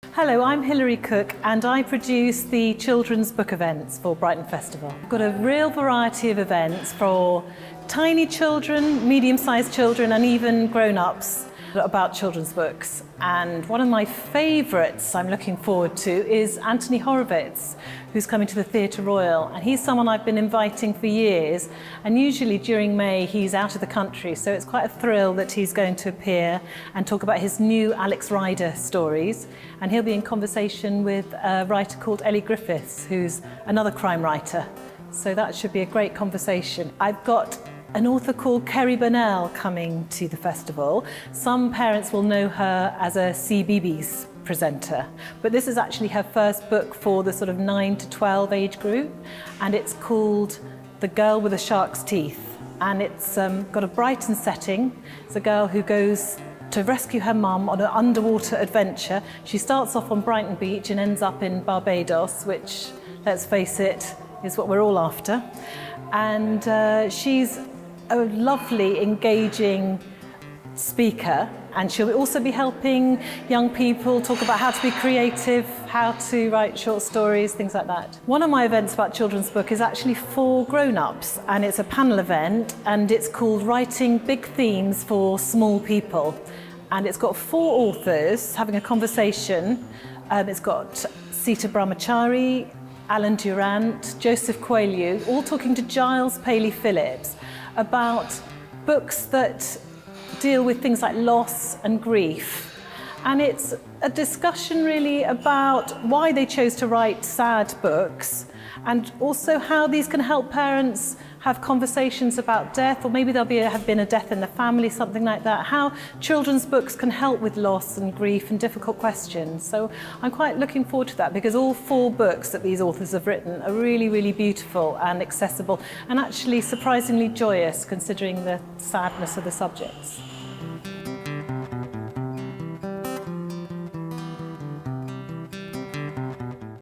Hello, I'm Hilary Cook and I produce the children's book events for Brighton Festival. I've got a real variety of events for tiny children, medium-sized children and even grown-ups about children's books. And one of my favourites I'm looking forward to is Anthony Horowitz, who's coming to the Theatre Royal. And he's someone I've been inviting for years. And usually during May, he's out of the country. So it's quite a thrill that he's going to appear and talk about his new Alex Rider stories. And he'll be in conversation with a writer called Ellie Griffiths, who's another crime writer. So that should be a great conversation. I've got an author called Carrie Bernal coming to the festival. Some parents will know her as a CBeebies presenter, but this is actually her first book for the sort of 9 to 12 age group, and it's called The Girl with the Shark's Teeth. And it's got a Brighton setting. It's a girl who goes to rescue her mum on an underwater adventure. She starts off on Brighton Beach and ends up in Barbados, which, let's face it, is what we're all after. And she's a lovely, engaging speaker, and she'll also be helping young people talk about how to be creative, how to write short stories, things like that. One of my events about children's book is actually for grown-ups, and it's a panel event, and it's called Writing Big Themes for Small People. And it's got 4 authors having a conversation. It's got Sita Brahmachari, Alan Durant, Joseph Coelho, all talking to Giles Paley Phillips about books that deal with things like loss and grief. And it's a discussion really about why they chose to write sad books, and also how these can help parents have conversations about death, or maybe there'll have been a death in the family, something like that. How children's books can help with loss and grief and difficult questions. So I'm quite looking forward to that, because all 4 books that these authors have written are really, really beautiful and accessible, and actually surprisingly joyous considering the sadness of the subjects.